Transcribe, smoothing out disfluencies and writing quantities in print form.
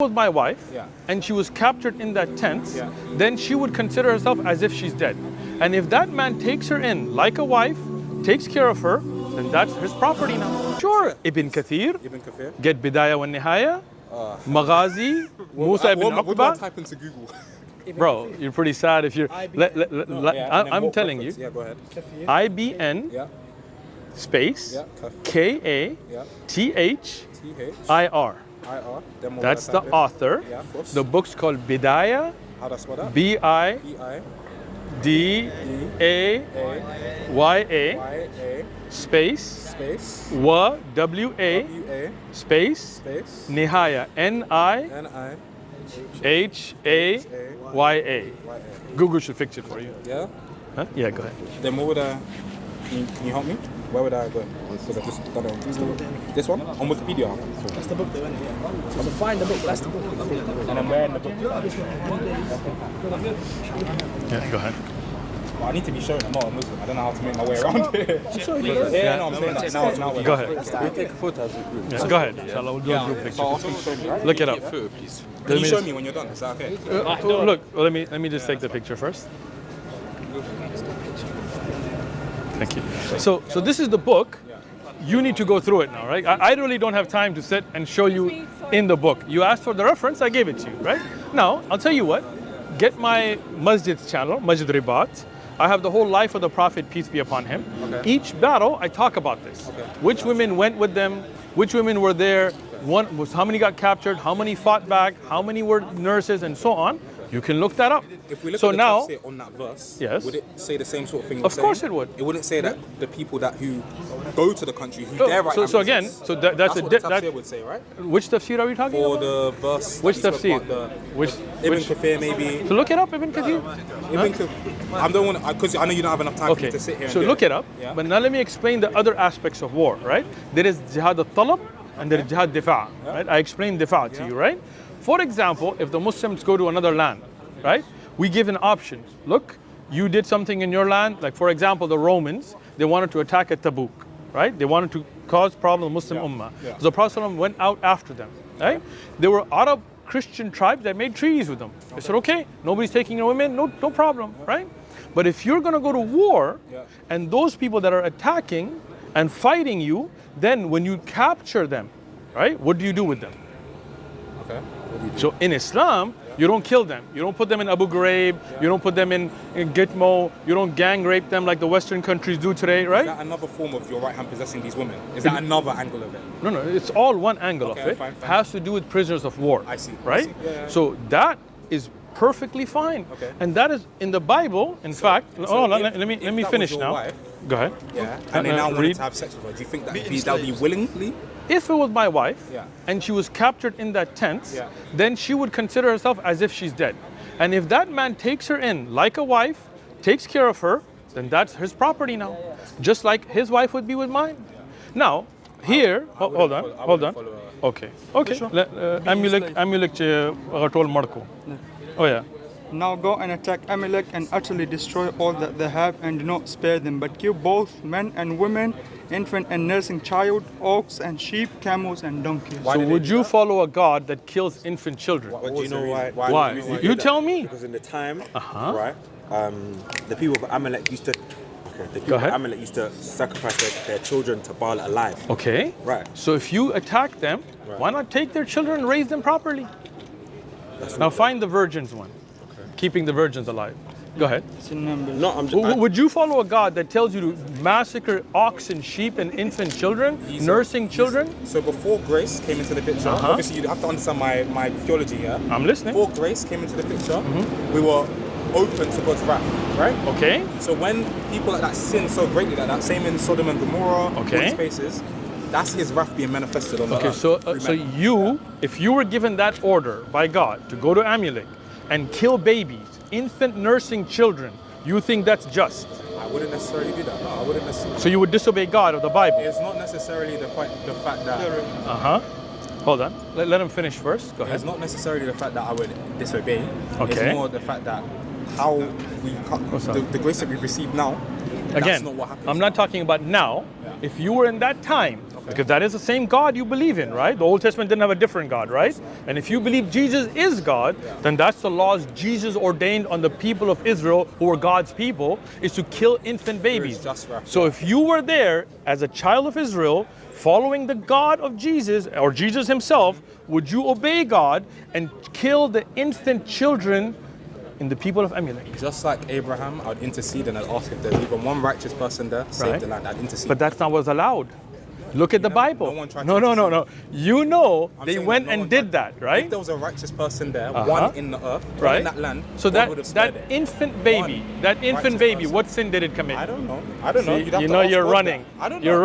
Was my wife, Yeah. and she was captured in that tent, Yeah. then she would consider herself as if she's dead. And if that man takes her in like a wife, takes care of her, then that's his property now. Sure, Ibn Kathir, Ibn Kathir. get Bidayah wa Nihaya, Maghazi, Musa ibn What do I Uqba. type into Google? Bro, you're pretty sad if you're. I'm telling you, Yeah, go ahead. IBN Yeah. space Yeah. Yeah. KATHIR. IR. Then what That's would I the type in? author. Yeah, of course. The book's called Bidayah, How do I spell that? BIDAYA Y-A space space WA W-A space space Nihaya NIHAYA. N-I-Y-A. Google should fix it for you. Yeah? Huh? Yeah, go ahead. Then what would I... Can you help me? Where would I go? Because I've just done it on this one? On Wikipedia? That's the book though, isn't it? Yeah. So find the book, that's the book. And then where in the book? Yeah, go ahead. Well, I need to be shown. I'm not a Muslim. I don't know how to make my way around here. Yeah, no, I'm saying that. Now, Go ahead. We take photos as a group. Yeah, go ahead. Inshallah, we'll do a group So picture. I'll show you, right? Look it up. Photo, please. Can you show me when you're done? Is that okay? Look, let me just take the picture first. Thank you. So this is the book. You need to go through it now, right? I really don't have time to sit and show you in the book. You asked for the reference, I gave it to you, right? Now, I'll tell you what. Get my Masjid's channel, Masjid Ribat. I have the whole life of the Prophet, peace be upon him. Okay. Each battle, I talk about this. Okay. Which women went with them, which women were there, how many got captured, how many fought back, how many were nurses, and so on. You can look that up. If we look So at the now, tafsir on that verse, Yes. would it say the same sort of thing? Of course it would. It wouldn't say that the people who go to the country, who dare write so again, amnesties. so that's a what the that, tafsir would say, right? which tafsir are we talking For about? the verse. Which that you spoke tafsir? about, Which Ibn Kathir, maybe. So look it up, Ibn Kathir. Ibn Kathir. I don't want to, because I know you don't have enough time for me Okay, to sit here. so and look do it up. Yeah? But now let me explain the other aspects of war, right? There is jihad al-talab and there is jihad difa', right? I explained difa' to you, right? For example, if the Muslims go to another land, right? We give an option. Look, you did something in your land, like for example, the Romans, they wanted to attack at Tabuk, right? They wanted to cause problem to Muslim ummah. Yeah. So the Prophet ﷺ went out after them, right? There were Arab Christian tribes that made treaties with them. They said, okay, nobody's taking your women, no problem, right? But if you're gonna go to war, and those people that are attacking and fighting you, then when you capture them, right, what do you do with them? Okay. What do you do? So in Islam, you don't kill them. You don't put them in Abu Ghraib. You don't put them in Gitmo. You don't gang rape them like the Western countries do today, Is right? that another form of your right hand possessing these women? Is that another angle of it? No, it's all one angle Okay, of it. fine. Has to do with prisoners of war. I see. Right? Yeah. So that is perfectly fine. Okay. And that is in the Bible. In fact, let me if me that finish was your now. wife, Go ahead. Yeah. And they now wanted read. to have sex with her. Do you think that would be willingly? If it was my wife, Yeah. and she was captured in that tent, Yeah. then she would consider herself as if she's dead. And if that man takes her in like a wife, takes care of her, then that's his property now. Just like his wife would be with mine. Now, here, hold on. Okay. Amulek told Marco. Oh yeah. Now go and attack Amalek and utterly destroy all that they have, and do not spare them, but kill both men and women, infant and nursing child, ox and sheep, camels and donkeys. So would you follow a God that kills infant children? But do you know why? Why? the reason they You did tell that? me. Because in the time, Uh-huh. right, the people of Amalek used to, the people of ahead. Amalek used to sacrifice their children to Baal alive. Okay. Right. So if you attack them, why not take their children and raise them properly? Now find the virgins one. Keeping the virgins alive. Go ahead. It's in Numbers. No, I'm just. Would you follow a God that tells you to massacre oxen, sheep, and infant children, nursing children? So before grace came into the picture, obviously you have to understand my theology here. I'm listening. Before grace came into the picture, we were open to God's wrath, right? Okay. So when people like that sin so greatly, like that same in Sodom and Gomorrah, all Okay. these spaces, that's his wrath being manifested on the Okay. earth So, through so men. you, if you were given that order by God to go to Amulek and kill babies, infant nursing children, you think that's just? I wouldn't necessarily do that. No, I wouldn't necessarily. So you would disobey God of the Bible? It's not necessarily the fact that. Hold on. Let him finish first. Go ahead. It's not necessarily the fact that I would disobey. Okay. It's more the fact that how we the grace that we receive now. That's Again, not what happens. I'm not talking about now. Yeah. If you were in that time, Because that is the same God you believe in, right? The Old Testament didn't have a different God, right? And if you believe Jesus is God, then that's the laws Jesus ordained on the people of Israel, who were God's people, is to kill infant babies. just wrath, So if you were there as a child of Israel, following the God of Jesus, or Jesus himself, would you obey God and kill the infant children in the people of Amalek? Just like Abraham, I'd intercede and I'd ask if there's even one righteous person there, save Right. the land. I'd intercede. But that's not what's allowed. Look at the Bible. no one tried No, to no, no, intercede. no. You know, I'm they saying went that no and one did tried- that, right? If there was a righteous person there, Uh-huh. one in the earth, one Right. in that land, So God would have spared that it. infant baby, One that infant righteous baby, person. what sin did it commit? I don't know. I don't know. See, You'd have you to know ask you're God running. that. I don't You're know.